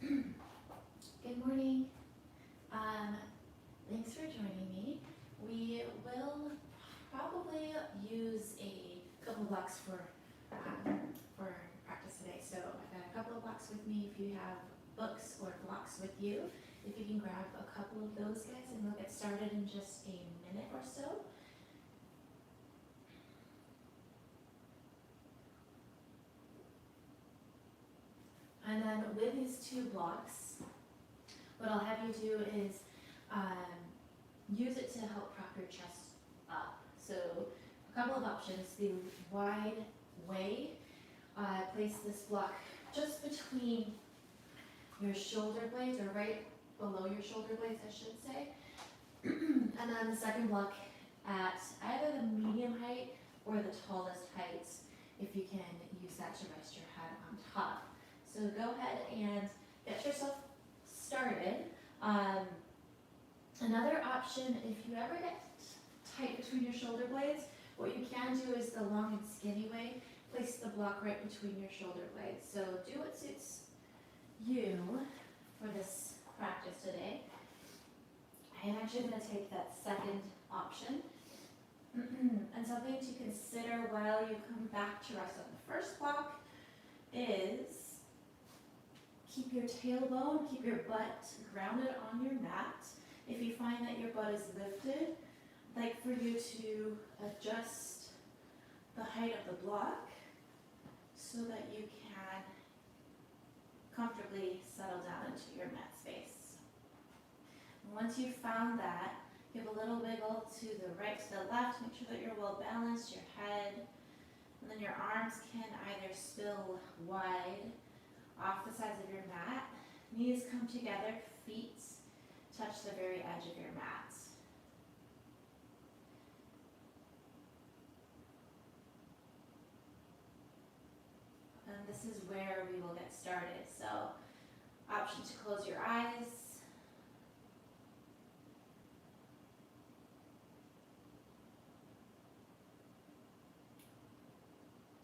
Good morning. Thanks for joining me. We will probably use a couple blocks for practice today. So I've got a couple of blocks with me. If you have books or blocks with you, if you can grab a couple of those guys, and we'll get started in just a minute or so. And then with these two blocks, what I'll have you do is use it to help prop your chest up. So a couple of options. The wide way, place this block just between your shoulder blades, or right below your shoulder blades, I should say. And then the second block at either the medium height or the tallest height, if you can use that to rest your head on top. So go ahead and get yourself started. Another option, if you ever get tight between your shoulder blades, what you can do is the long and skinny way. Place the block right between your shoulder blades. So do what suits you for this practice today. I am actually going to take that second option. And something to consider while you come back to rest on the first block is keep your tailbone, keep your butt grounded on your mat. If you find that your butt is lifted, I'd like for you to adjust the height of the block so that you can comfortably settle down into your mat space. And once you've found that, give a little wiggle to the right, to the left. Make sure that you're well balanced, your head, and then your arms can either spill wide off the sides of your mat. Knees come together, feet touch the very edge of your mat. And this is where we will get started. So, option to close your eyes.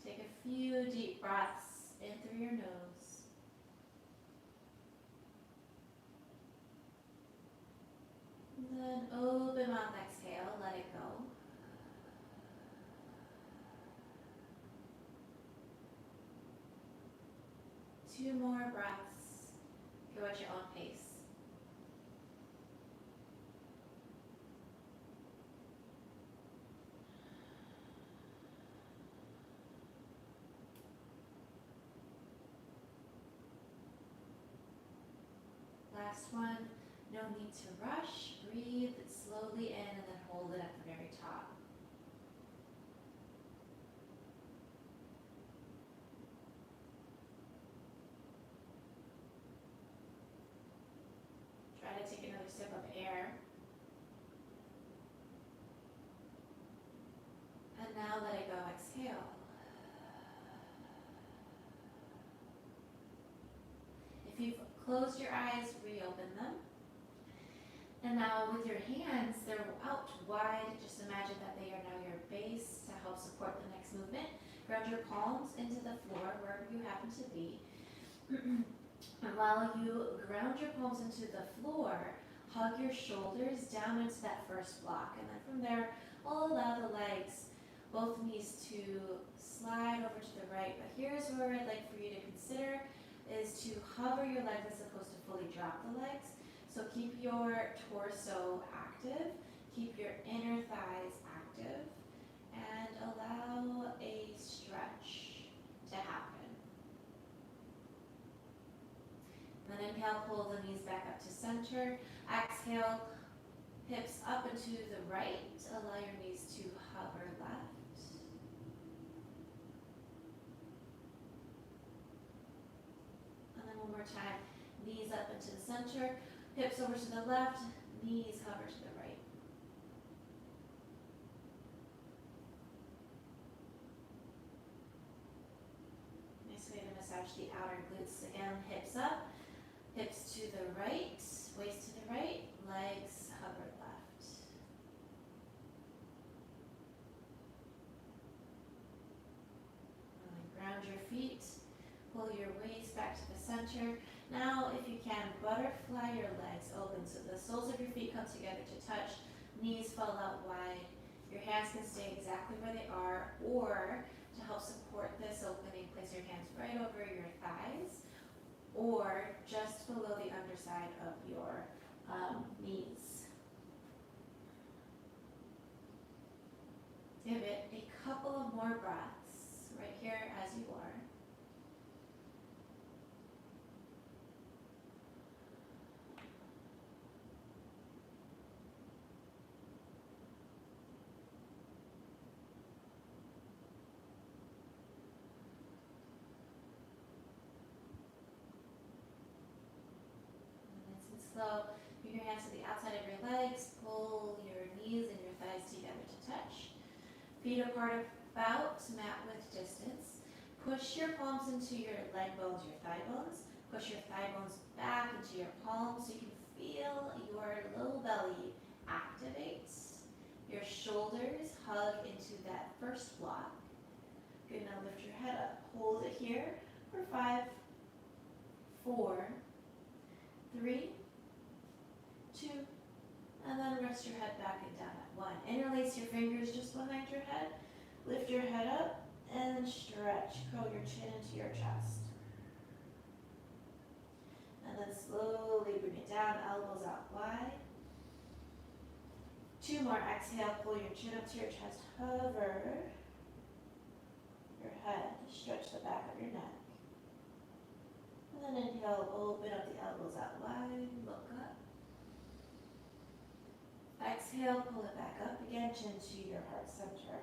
Take a few deep breaths in through your nose. And then open mouth, exhale, let it go. Two more breaths. Go at your own pace. Last one. No need to rush. Breathe slowly in and then hold it at the very top. Try to take another sip of air. And now let it go. Exhale. If you've closed your eyes, reopen them. And now with your hands, they're out wide. Just imagine that they are now your base to help support the next movement. Ground your palms into the floor, wherever you happen to be. And while you ground your palms into the floor, hug your shoulders down into that first block. And then from there, we'll allow the legs, both knees to slide over to the right. But here's where I'd like for you to consider is to hover your legs as opposed to fully drop the legs. So keep your torso active, keep your inner thighs active, and allow a stretch to happen. Then inhale, pull the knees back up to center. Exhale, hips up and to the right. Allow your knees to hover left. And then one more time, knees up into the center. Hips over to the left, knees hover to the right. Nice way to massage the outer glutes. Again, hips up, hips to the right, waist to the right, legs hover left. And then ground your feet, pull your waist back to the center. Now, if you can, butterfly your legs open so the soles of your feet come together to touch, knees fall out wide. Your hands can stay exactly where they are, or to help support this opening, place your hands right over your thighs or just below the underside of your knees. Give it a couple of more breaths right here as you are. Nice and slow. Bring your hands to the outside of your legs. Pull your knees and your thighs together to touch. Feet apart about mat width distance. Push your palms into your leg bones, your thigh bones. Push your thigh bones back into your palms so you can feel your low belly activate. Your shoulders hug into that first block. Good, now lift your head up. Hold it here for 5, 4, 3, 2, and then rest your head back and down at 1. Interlace your fingers just behind your head. Lift your head up and stretch. Curl your chin into your chest. And then slowly bring it down, elbows out wide. 2 more. Exhale, pull your chin up to your chest. Hover your head. Stretch the back of your neck. And then inhale, open up the elbows out wide. Look up. Exhale, pull it back up again, chin to your heart center.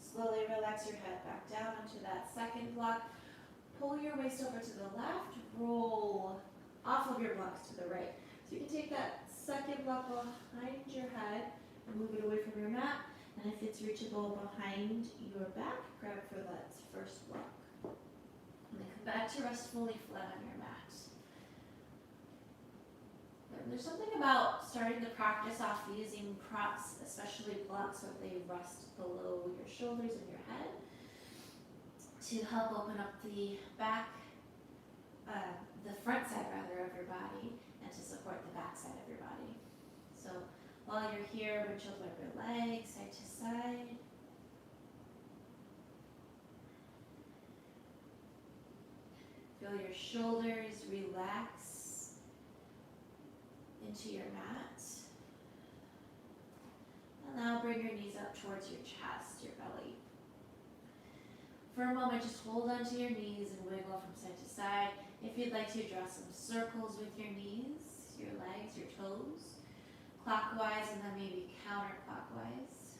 Slowly relax your head back down onto that second block. Pull your waist over to the left, roll off of your blocks to the right. So you can take that second block behind your head and move it away from your mat. And if it's reachable behind your back, grab for that first block. And then come back to rest fully flat on your mat. And there's something about starting to practice off using props, especially blocks, so they rest below your shoulders and your head, to help open up the back, the front side rather of your body, and to support the back side of your body. So while you're here, windshield wipe your legs side to side. Feel your shoulders relax into your mat. And now bring your knees up towards your chest, your belly. For a moment, just hold onto your knees and wiggle from side to side. If you'd like to, draw some circles with your knees, your legs, your toes, clockwise and then maybe counterclockwise.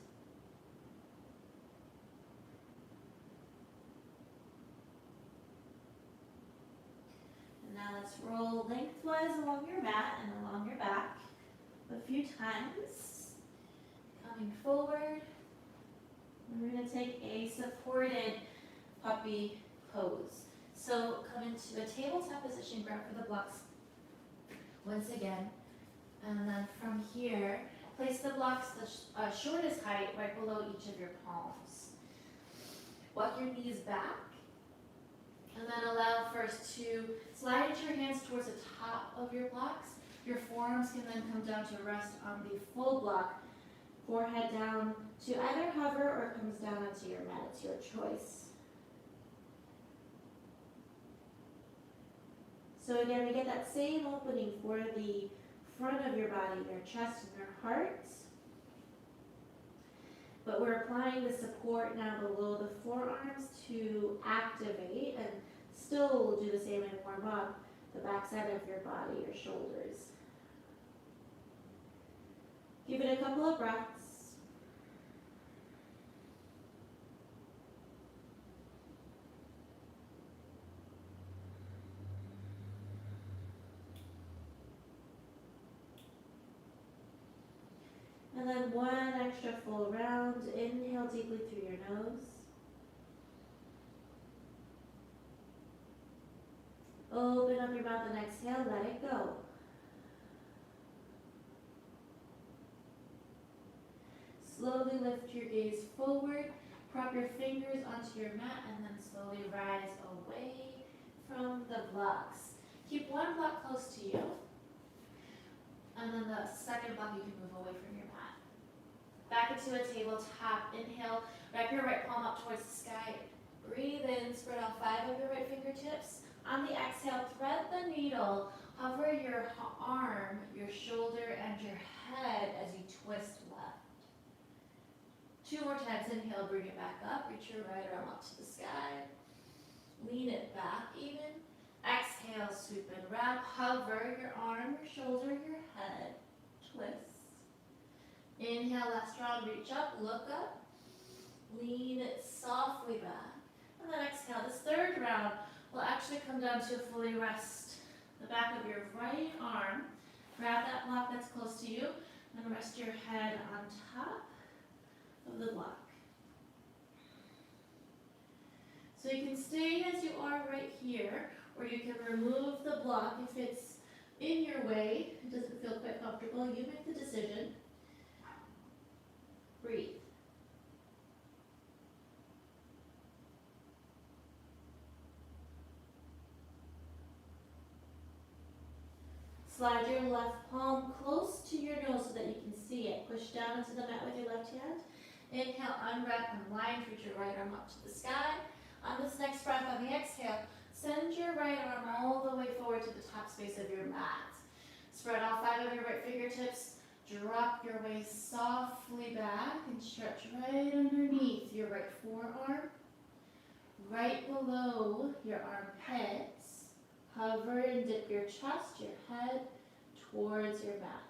And now let's roll lengthwise along your mat and along your back a few times. Coming forward. And we're going to take a supported puppy pose. So come into a tabletop position, grab for the blocks once again. And then from here, place the blocks the shortest height right below each of your palms. Walk your knees back. And then allow first to slide your hands towards the top of your blocks. Your forearms can then come down to rest on the full block. Forehead down to either hover or comes down onto your mat. It's your choice. So again, we get that same opening for the front of your body, your chest and your heart. But we're applying the support now below the forearms to activate, and still do the same and warm up the backside of your body, your shoulders. Give it a couple of breaths. And then one extra full round. Inhale deeply through your nose. Open up your mouth and exhale, let it go. Slowly lift your gaze forward Prop your fingers onto your mat and then slowly rise away from the blocks. Keep one block close to you, and then the second block you can move away from your mat. Back into a tabletop. Inhale, wrap your right palm up towards the sky. Breathe in, spread out 5 of your right fingertips. On the exhale, thread the needle. Hover your arm, your shoulder, and your head as you twist left. 2 more times. Inhale, bring it back up. Reach your right arm up to the sky. Lean it back even. Exhale, sweep and wrap. Hover your arm, your shoulder, your head. Twist. Inhale, last round. Reach up, look up. Lean it softly back. And then exhale. This third round will actually come down to fully rest the back of your right arm. Grab that block that's close to you and rest your head on top of the block. So you can stay as you are right here, or you can remove the block if it's in your way, it doesn't feel quite comfortable. You make the decision. Breathe. Slide your left palm close to your nose so that you can see it. Push down into the mat with your left hand. Inhale, unwrap and line. Reach your right arm up to the sky. On this next breath, on the exhale, send your right arm all the way forward to the top space of your mat. Spread all 5 of your right fingertips. Drop your waist softly back and stretch right underneath your right forearm. Right below your armpits. Hover and dip your chest, your head towards your mat.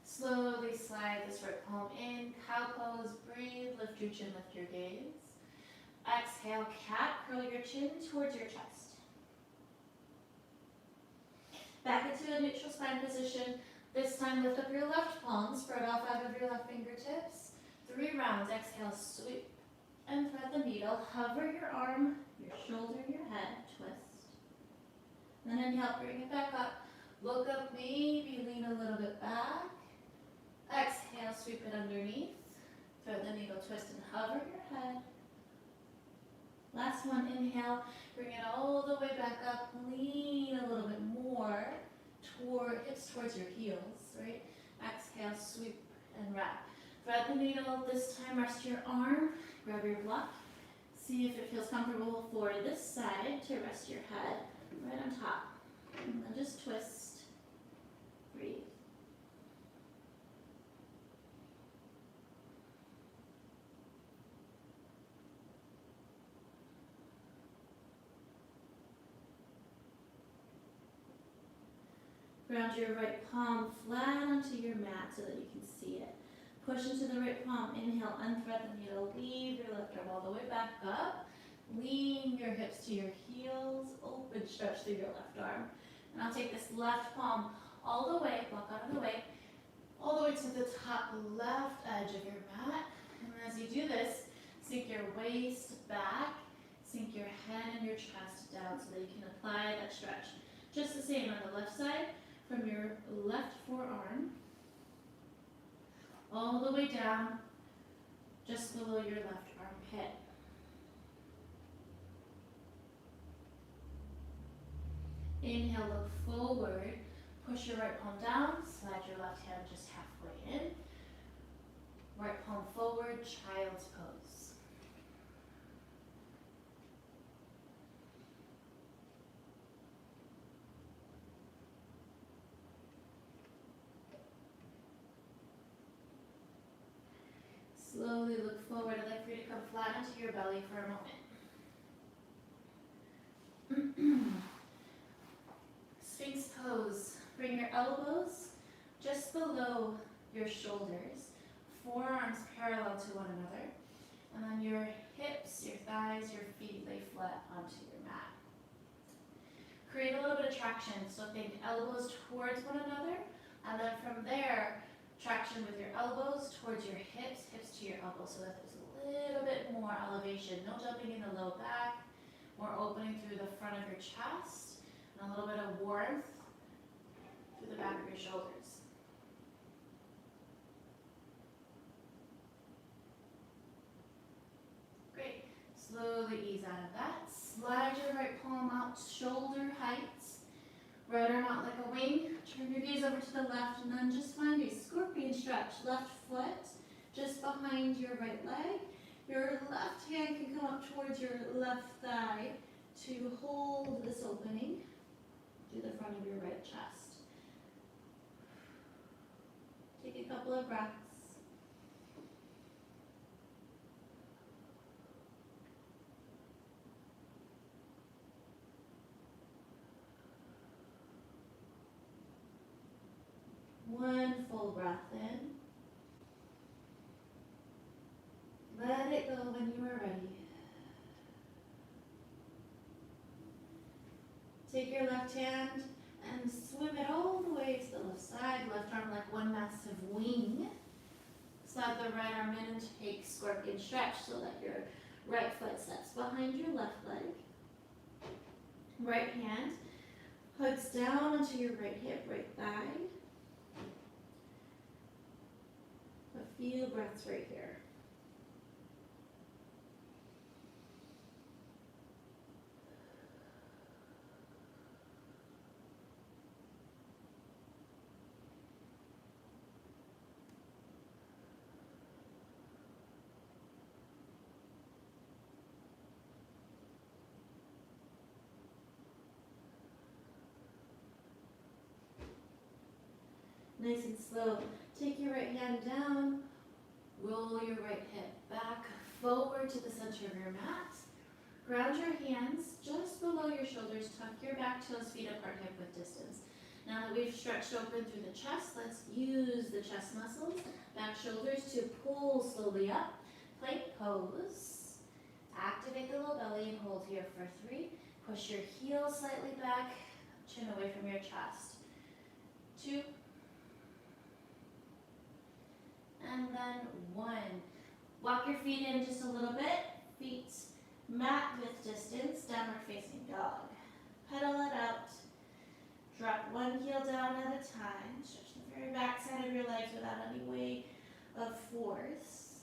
Slowly slide this right palm in, cow pose, breathe, lift your chin, lift your gaze. Exhale, cat, curl your chin towards your chest. Back into a neutral spine position. This time lift up your left palm, spread all 5 of your left fingertips. 3 rounds, exhale, sweep and thread the needle. Hover your arm, your shoulder, your head, twist. Then inhale, bring it back up. Look up, maybe lean a little bit back. Exhale, sweep it underneath. Thread the needle, twist and hover your head. Last one, inhale, bring it all the way back up. Lean a little bit more toward hips towards your heels, right? Exhale, sweep and wrap. Thread the needle, this time rest your arm, grab your block. See if it feels comfortable for this side to rest your head right on top. And then just twist, breathe. Ground your right palm flat onto your mat so that you can see it. Push into the right palm. Inhale, unthread the needle. Leave your left arm all the way back up. Lean your hips to your heels. Open stretch through your left arm. And I'll take this left palm all the way, walk out of the way, all the way to the top left edge of your mat. And as you do this, sink your waist back, sink your head and your chest down so that you can apply that stretch. Just the same on the left side, from your left forearm, all the way down, just below your left armpit. Inhale, look forward, push your right palm down, slide your left hand just halfway in. Right palm forward, child's pose. Slowly look forward. I'd like for you to come flat onto your belly for a moment. Sphinx pose. Bring your elbows just below your shoulders. Forearms parallel to one another. And then your hips, your thighs, your feet lay flat onto your mat. Create a little bit of traction. So think elbows towards one another. And then from there, traction with your elbows towards your hips, hips to your elbows, so that there's a little bit more elevation. No jumping in the low back, more opening through the front of your chest, and a little bit of warmth through the back of your shoulders. out of that. Slide your right palm out shoulder height. Right arm out like a wing. Turn your gaze over to the left and then just find a scorpion stretch. Left foot just behind your right leg. Your left hand can come up towards your left thigh to hold this opening to the front of your right chest. Take a couple of breaths. One full breath in. Let it go when you are ready. Take your left hand and swim it all the way to the left side. Left arm like one massive wing. Slide the right arm in and take scorpion stretch so that your right foot steps behind your left leg. Right hand hugs down onto your right hip, right thigh. A few breaths right here. Nice and slow. Take your right hand down. Roll your right hip back forward to the center of your mat. Ground your hands just below your shoulders. Tuck your back toes, feet apart, hip width distance. Now that we've stretched open through the chest, let's use the chest muscles, back shoulders to pull slowly up. Plank pose. Activate the low belly and hold here for 3. Push your heels slightly back, chin away from your chest. 2. And then 1. Walk your feet in just a little bit. Feet mat width distance, downward facing dog. Pedal it out. Drop one heel down at a time. Stretch the very back side of your legs without any weight of force.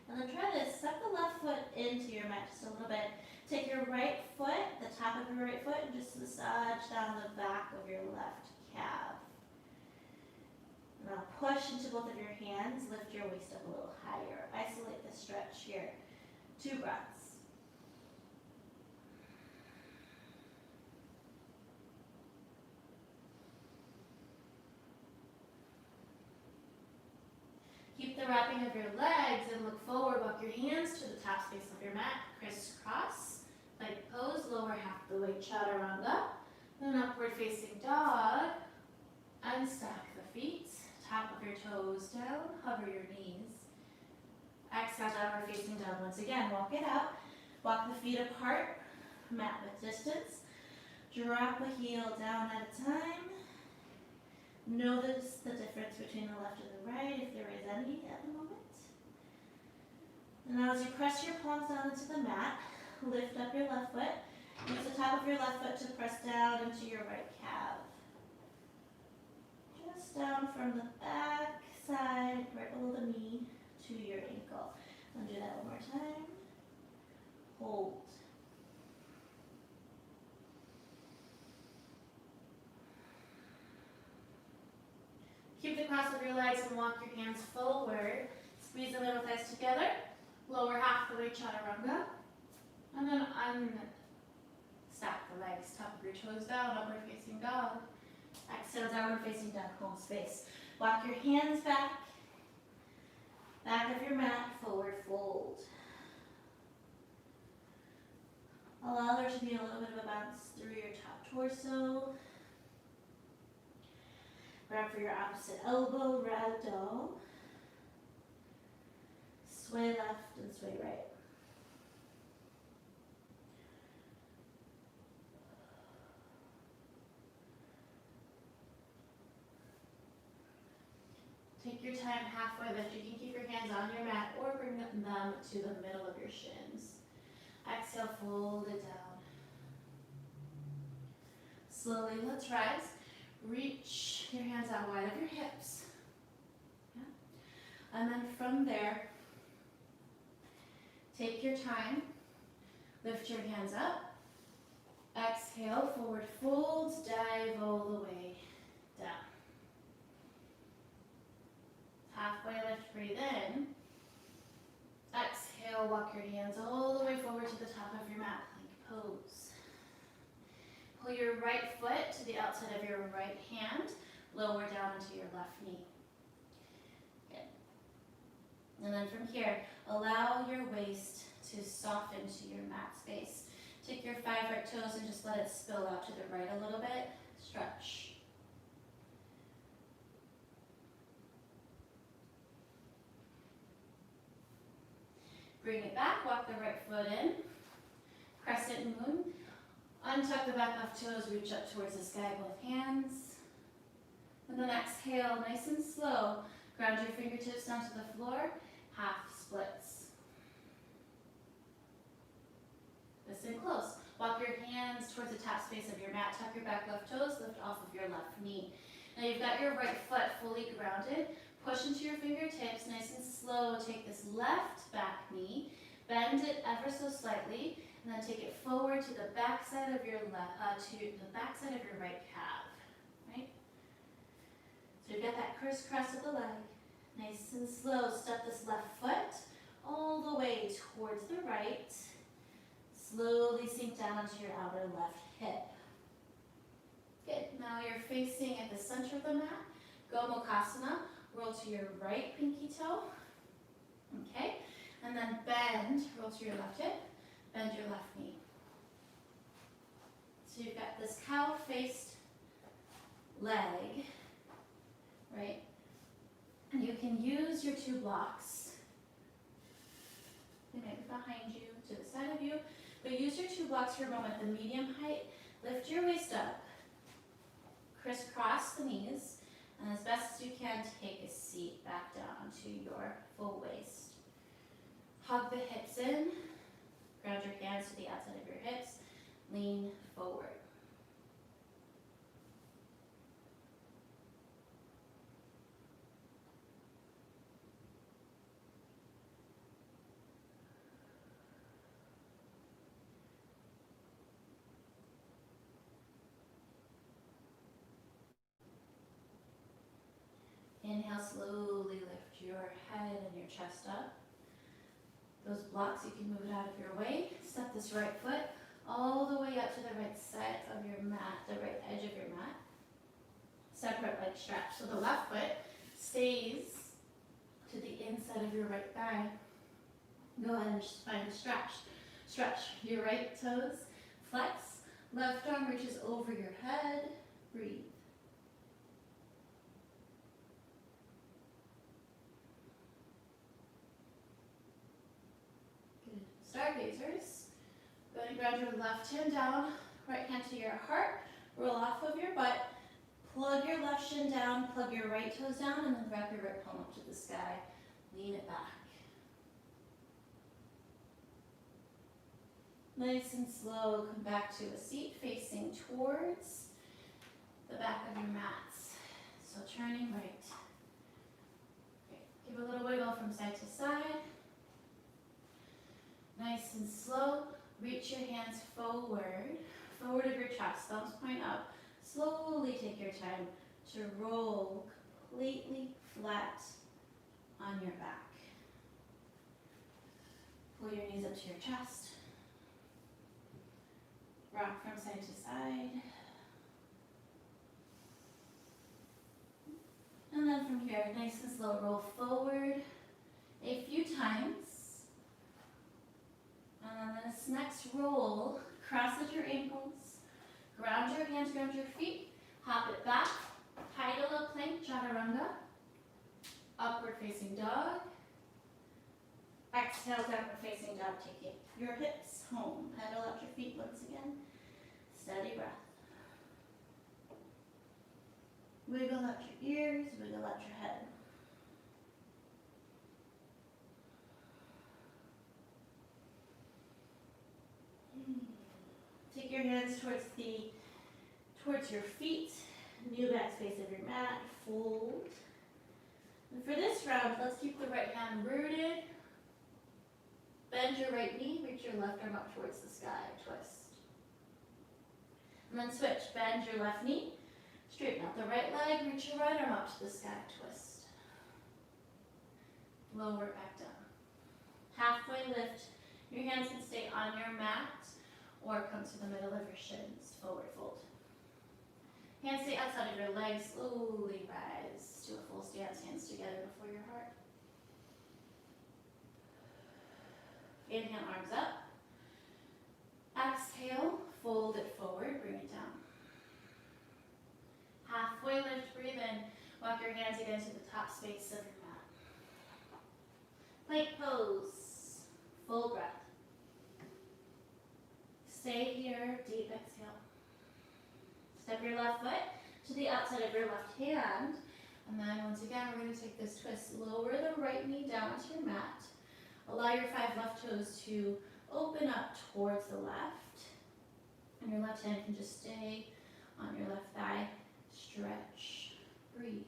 And then try this. Step the left foot into your mat just a little bit. Take your right foot, the top of your right foot, and just massage down the back of your left calf. Now push into both of your hands, lift your waist up a little higher. Isolate the stretch here. 2 breaths. Keep the wrapping of your legs and look forward. Walk your hands to the top space of your mat. Crisscross. Plank pose. Lower half the weight. Chaturanga. Then upward facing dog. Unstack the feet. Top of your toes down. Hover your knees. Exhale, downward facing dog. Once again, walk it out. Walk the feet apart. Mat width distance. Drop a heel down at a time. Notice the difference between the left and the right, if there is any at the moment. And now as you press your palms down into the mat, lift up your left foot. Use the top of your left foot to press down into your right calf. Just down from the back side, right below the knee, to your ankle. And do that one more time. Hold. Keep the cross of your legs and walk your hands forward. Squeeze the middle thighs together. Lower half the way, chaturanga. And then unstack the legs. Top of your toes down, upward facing dog. Exhale, downward facing dog, home space. Walk your hands back. Back of your mat, forward fold. Allow there to be a little bit of a bounce through your top torso. Grab for your opposite elbow, ragdoll. Sway left and sway right. Take your time halfway lift. You can keep your hands on your mat or bring them to the middle of your shins. Exhale, fold it down. Slowly, let's rise. Reach your hands out wide of your hips. Yeah. And then from there, take your time, lift your hands up, exhale, forward fold, dive all the way down. Halfway lift, breathe in. Exhale, walk your hands all the way forward to the top of your mat, plank pose. Pull your right foot to the outside of your right hand, lower down into your left knee. Good. And then from here, allow your waist to soften to your mat space. Take your 5 right toes and just let it spill out to the right a little bit. Stretch. Bring it back, walk the right foot in. Crescent moon. Untuck the back left toes, reach up towards the sky, both hands. And then exhale, nice and slow. Ground your fingertips down to the floor, half splits. Listen close. Walk your hands towards the top space of your mat. Tuck your back left toes, lift off of your left knee. Now you've got your right foot fully grounded. Push into your fingertips, nice and slow. Take this left back knee, bend it ever so slightly, and then take it forward to the back side of your right calf. Right? So you've got that crisscross of the leg. Nice and slow. Step this left foot all the way towards the right. Slowly sink down onto your outer left hip. Good. Now you're facing at the center of the mat. Gomukhasana. Roll to your right pinky toe. Okay. And then bend. Roll to your left hip. Bend your left knee. So you've got this cow-faced leg, right? And you can use your 2 blocks. They might be behind you, to the side of you. But use your 2 blocks for a moment. The medium height, lift your waist up, crisscross the knees, and as best as you can, take a seat back down to your full waist. Hug the hips in, ground your hands to the outside of your hips, lean forward. Inhale, slowly lift your head and your chest up. Those blocks, you can move it out of your way. Step this right foot all the way up to the right side of your mat, the right edge of your mat. Separate leg stretch. So the left foot stays to the inside of your right thigh. Go ahead and just find a stretch. Stretch your right toes, flex. Left arm reaches over your head. Breathe. Stargazers. Go ahead and ground your left hand down, right hand to your heart, roll off of your butt, plug your left shin down, plug your right toes down, and then wrap your right palm up to the sky. Lean it back. Nice and slow, come back to a seat facing towards the back of your mats. So turning right. Okay. Give a little wiggle from side to side. Nice and slow, reach your hands forward of your chest, thumbs point up. Slowly take your time to roll completely flat on your back. Pull your knees up to your chest. Rock from side to side. And then from here, nice and slow, roll forward a few times. And then this next roll, cross at your ankles, ground your hands, ground your feet, hop it back, Idla plank, chaturanga, upward facing dog, exhale, downward facing dog, take your hips home, pedal out your feet once again, steady breath. Wiggle out your ears, wiggle out your head. Take your hands towards your feet, new back space of your mat, fold. And for this round, let's keep the right hand rooted. Bend your right knee, reach your left arm up towards the sky, twist. And then switch, bend your left knee, straighten out the right leg, reach your right arm up to the sky, twist. Lower back down. Halfway lift, your hands can stay on your mat or come to the middle of your shins, forward fold. Hands stay outside of your legs, slowly rise to a full stance, hands together before your heart. Inhale, arms up. Exhale, fold it forward, bring it down. Halfway lift, breathe in. Walk your hands again to the top space of your mat. Plank pose, full breath. Stay here, deep exhale. Step your left foot to the outside of your left hand. And then once again, we're going to take this twist. Lower the right knee down to your mat. Allow your 5 left toes to open up towards the left. And your left hand can just stay on your left thigh. Stretch, breathe.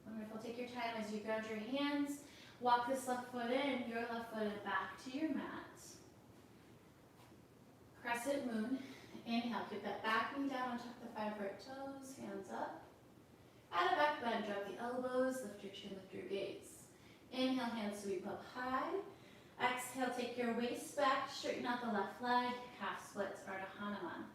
Wonderful. Take your time as you ground your hands. Walk this left foot in, your left foot back to your mat. Crescent moon. Inhale, keep that back knee down on top of the 5 right toes, hands up. Add a back bend, drop the elbows, lift your chin, lift your gaze. Inhale, hands sweep up high. Exhale, take your waist back, straighten out the left leg, half splits, Ardha Hanuman.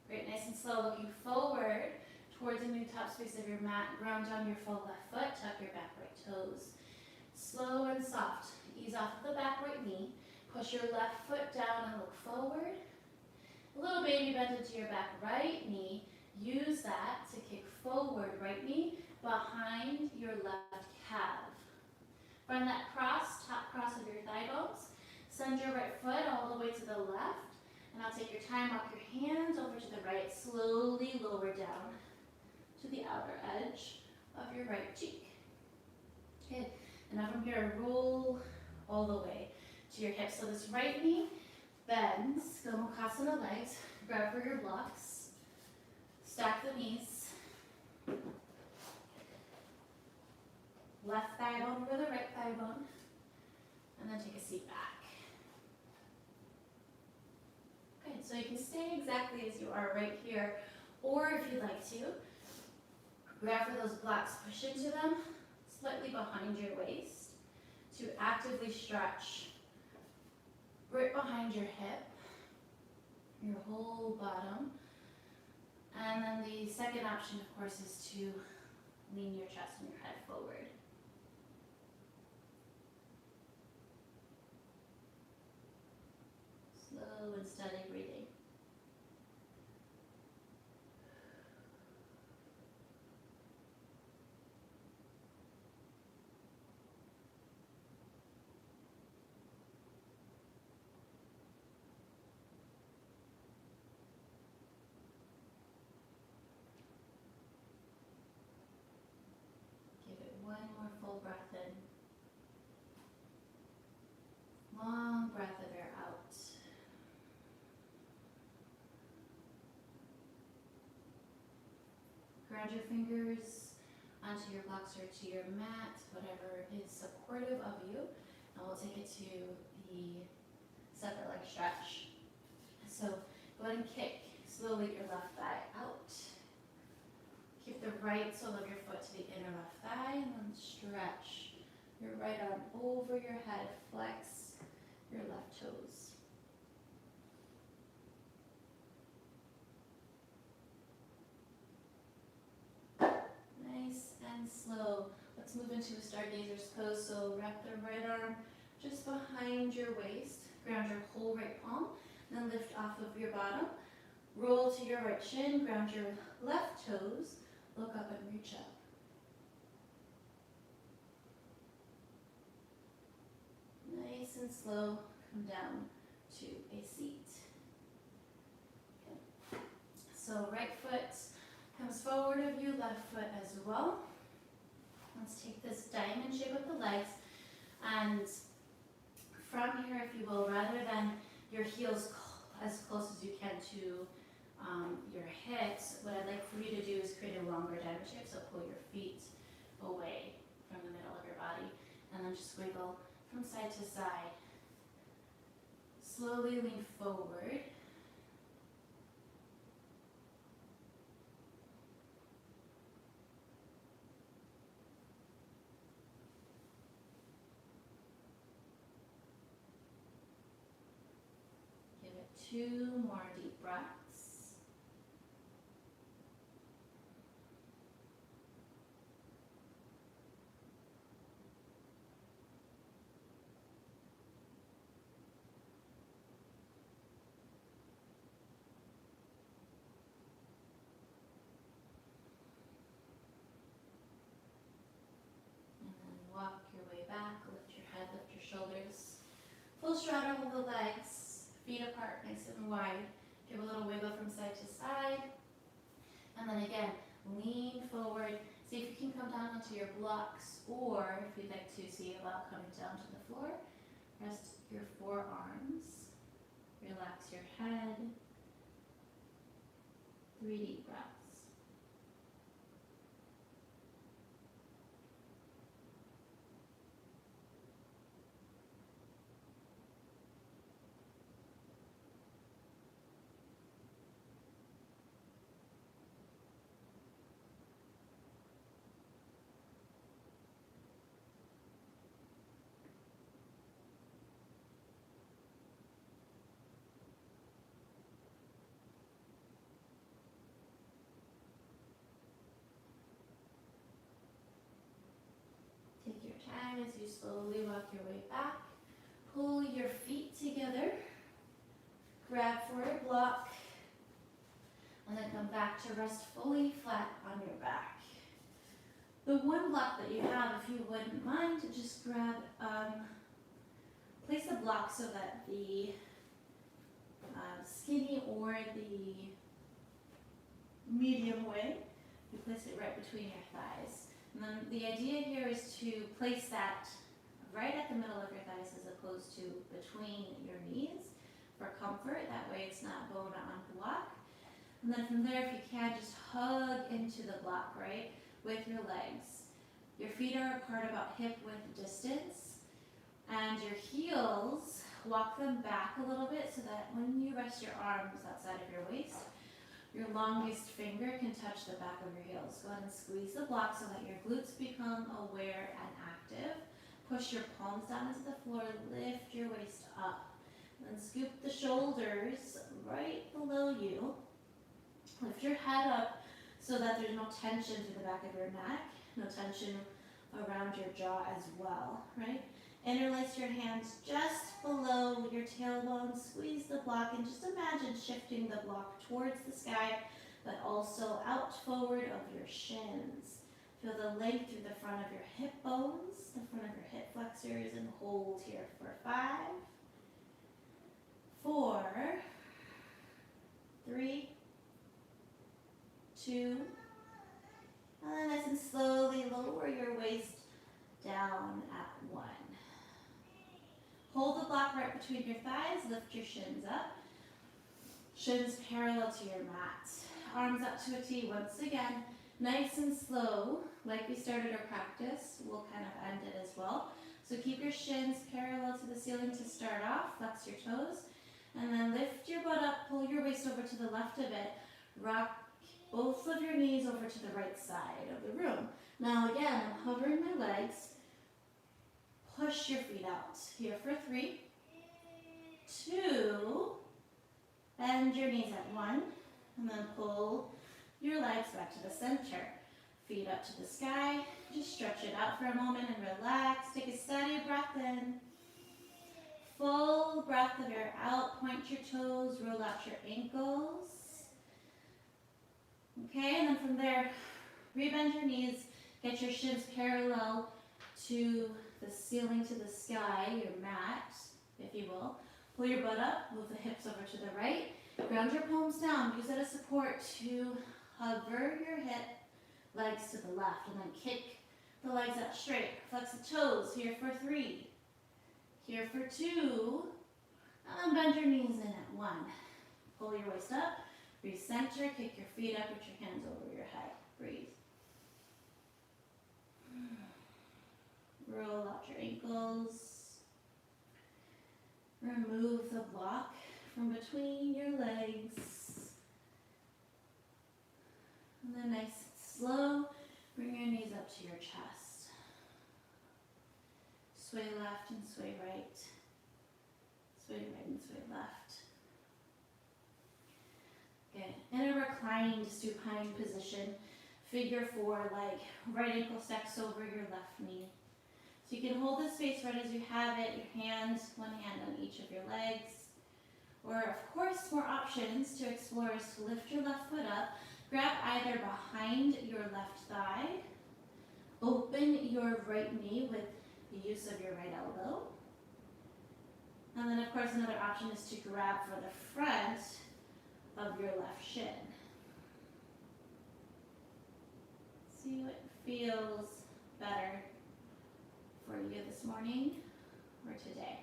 Great, nice and slow, looking forward towards a new top space of your mat. Ground down your full left foot, tuck your back right toes. Slow and soft, ease off of the back right knee. Push your left foot down and look forward. A little baby bend into your back right knee. Use that to kick forward, right knee behind your left calf. Run that cross, top cross of your thigh bones. Send your right foot all the way to the left. And now take your time, walk your hands over to the right. Slowly lower down to the outer edge of your right cheek. Good. And now from here, roll all the way to your hips. So this right knee bends, Gomukhasana legs, grab for your blocks, stack the knees, left thigh bone over the right thigh bone, and then take a seat back. Good, so you can stay exactly as you are right here, or if you'd like to, grab for those blocks, push into them, slightly behind your waist to actively stretch right behind your hip, your whole bottom. And then the second option, of course, is to lean your chest and your head forward. Slow and steady breathing. One more full breath in. Long breath of air out. Ground your fingers onto your blocks or to your mat, whatever is supportive of you. And we'll take it to the separate leg stretch. So go ahead and kick slowly your left thigh out. Keep the right sole of your foot to the inner left thigh, and then stretch your right arm over your head. Flex your left toes. Nice and slow. Let's move into a stargazer's pose. So wrap the right arm just behind your waist. Ground your whole right palm. Then lift off of your bottom. Roll to your right shin. Ground your left toes. Look up and reach up. Nice and slow, come down to a seat. Okay. So right foot Comes forward of you, left foot as well. Let's take this diamond shape with the legs, and from here, if you will, rather than your heels as close as you can to your hips, what I'd like for you to do is create a longer diamond shape. So pull your feet away from the middle of your body, and then just wiggle from side to side. Slowly lean forward. Give it 2 more deep breaths. Walk your way back, lift your head, lift your shoulders. Full straddle of the legs, feet apart, nice and wide. Give a little wiggle from side to side. And then again, lean forward. See if you can come down onto your blocks, or if you'd like to, see about coming down to the floor. Rest your forearms. Relax your head. 3 deep breaths. Take your time as you slowly walk your way back. Pull your feet together. Grab for a block. And then come back to rest fully flat on your back. The one block that you have, if you wouldn't mind, just grab, place the block so that the skinny or the medium way, you place it right between your thighs. And then the idea here is to place that right at the middle of your thighs as opposed to between your knees for comfort. That way it's not bone on block. And then from there, if you can, just hug into the block, right, with your legs. Your feet are apart about hip width distance, and your heels, walk them back a little bit so that when you rest your arms outside of your waist, your longest finger can touch the back of your heels. Go ahead and squeeze the block so that your glutes become aware and active. Push your palms down into the floor, lift your waist up. Then scoop the shoulders right below you. Lift your head up so that there's no tension to the back of your neck, no tension around your jaw as well, right? Interlace your hands just below your tailbone, squeeze the block, and just imagine shifting the block towards the sky, but also out forward of your shins. Feel the length through the front of your hip bones, the front of your hip flexors, and hold here for 5, 4, 3, 2, and then nice and slowly lower your waist down at 1. Hold the block right between your thighs, lift your shins up. Shins parallel to your mat. Arms up to a T once again. Nice and slow, like we started our practice, we'll kind of end it as well. So keep your shins parallel to the ceiling to start off, flex your toes, and then lift your butt up, pull your waist over to the left of it, rock both of your knees over to the right side of the room. Now again, I'm hovering my legs. Push your feet out. Here for 3, 2, bend your knees at 1, and then pull your legs back to the center. Feet up to the sky. Just stretch it out for a moment and relax. Take a steady breath in. Full breath of air out. Point your toes, roll out your ankles. Okay, and then from there, rebend your knees. Get your shins parallel to the ceiling, to the sky, your mat, if you will. Pull your butt up, move the hips over to the right. Ground your palms down, use it as support to hover your hip, legs to the left, and then kick the legs out straight. Flex the toes, here for 3. Here for 2. And bend your knees in at 1. Pull your waist up, recenter, kick your feet up, put your hands over your head. Breathe. Roll out your ankles. Remove the block from between your legs. And then nice and slow, bring your knees up to your chest. Sway left and sway right. Sway right and sway left. Good. In a reclined supine position, figure 4, like right ankle stacks over your left knee. So you can hold the space right as you have it, your hands, one hand on each of your legs. Or of course, more options to explore is to lift your left foot up, grab either behind your left thigh, open your right knee with the use of your right elbow. And then of course another option is to grab for the front of your left shin. See what feels better for you this morning or today.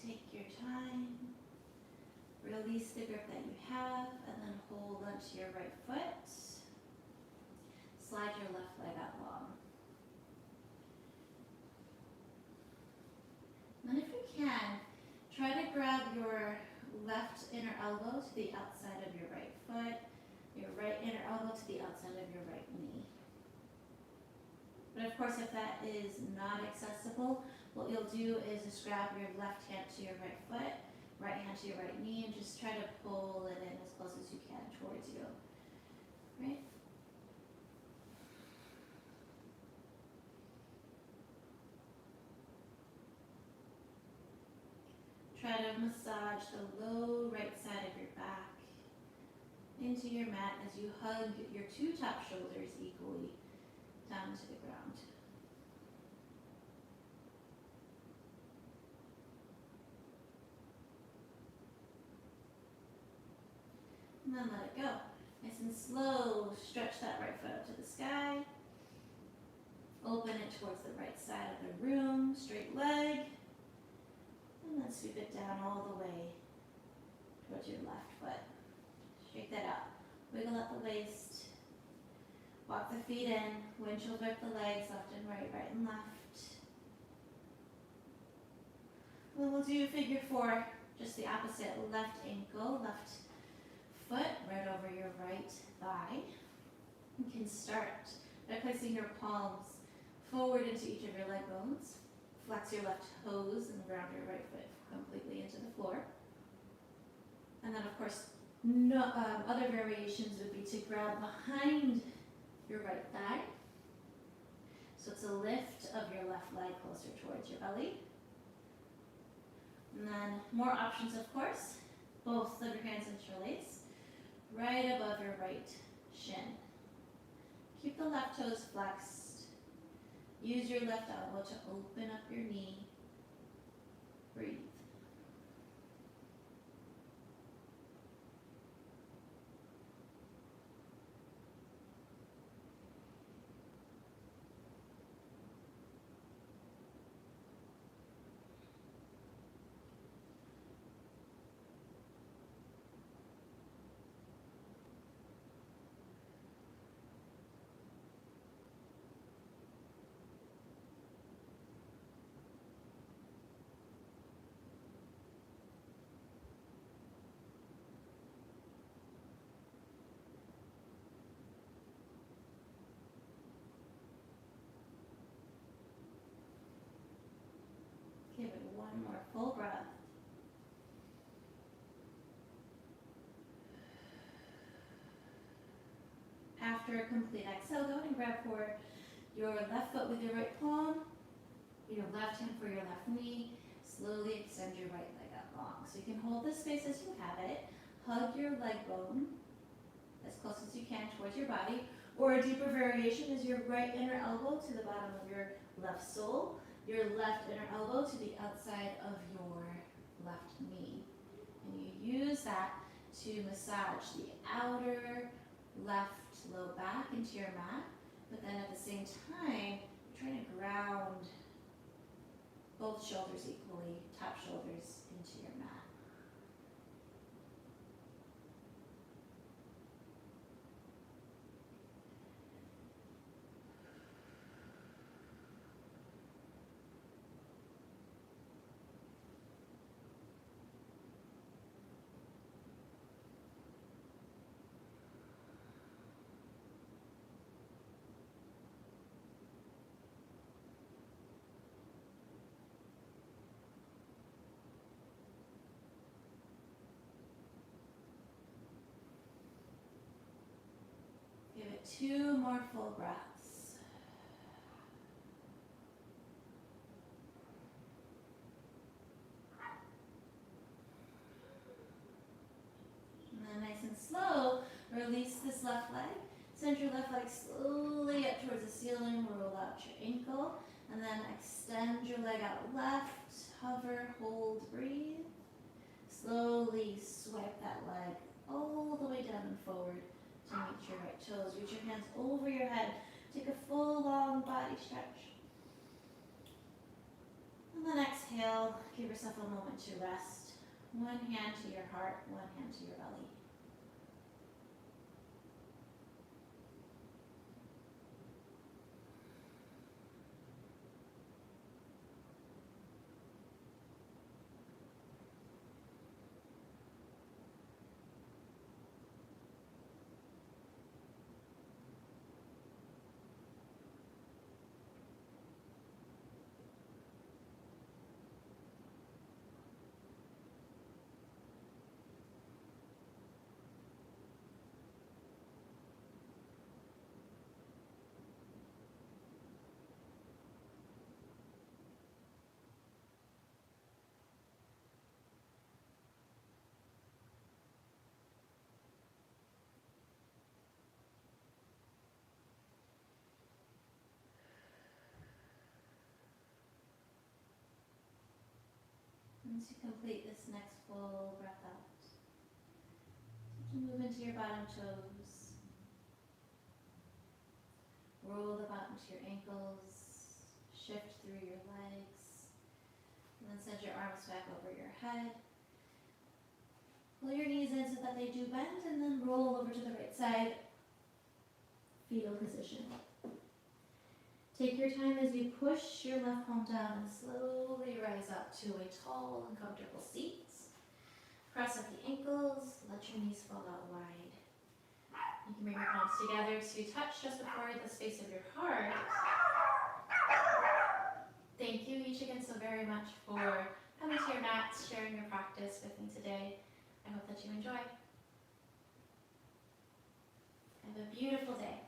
Take your time, release the grip that you have, and then hold onto your right foot. Slide your left leg out long. And then if you can, try to grab your left inner elbow to the outside of your right foot, your right inner elbow to the outside of your right knee. But of course, if that is not accessible, what you'll do is just grab your left hand to your right foot, right hand to your right knee, and just try to pull it in as close as you can towards you. Right? Try to massage the low right side of your back into your mat as you hug your 2 top shoulders equally down to the ground. And then let it go. Nice and slow, stretch that right foot up to the sky. Open it towards the right side of the room, straight leg. And then sweep it down all the way towards your left foot. Shake that out. Wiggle out the waist. Walk the feet in. Windshield grip the legs, left and right, right and left. Then we'll do figure 4, just the opposite. Left ankle, left foot right over your right thigh. You can start by placing your palms forward into each of your leg bones. Flex your left toes and ground your right foot completely into the floor. And then of course, other variations would be to grab behind your right thigh. So it's a lift of your left leg closer towards your belly. And then more options of course, both of your hands interlace, right above your right shin. Keep the left toes flexed. Use your left elbow to open up your knee. Breathe. One more full breath. After a complete exhale, go ahead and grab for your left foot with your right palm, your left hand for your left knee. Slowly extend your right leg out long. So you can hold this space as you have it. Hug your leg bone as close as you can towards your body. Or a deeper variation is your right inner elbow to the bottom of your left sole, your left inner elbow to the outside of your left knee. And you use that to massage the outer left low back into your mat, but then at the same time, you're trying to ground both shoulders equally, top shoulders into your mat. Give it 2 more full breaths. And then nice and slow, release this left leg. Send your left leg slowly up towards the ceiling, roll out your ankle, and then extend your leg out left, hover, hold, breathe. Slowly swipe that leg all the way down and forward to meet your right toes. Reach your hands over your head. Take a full long body stretch. And then exhale, give yourself a moment to rest. One hand to your heart, one hand to your belly. Once you complete this next full breath out, move into your bottom toes. Roll the bottom to your ankles. Shift through your legs. And then send your arms back over your head. Pull your knees in so that they do bend, and then roll over to the right side. Fetal position. Take your time as you push your left palm down and slowly rise up to a tall and comfortable seat. Press up the ankles, let your knees fall out wide. You can bring your palms together to touch just before the space of your heart. Thank you each again so very much for coming to your mats, sharing your practice with me today. I hope that you enjoy. Have a beautiful day.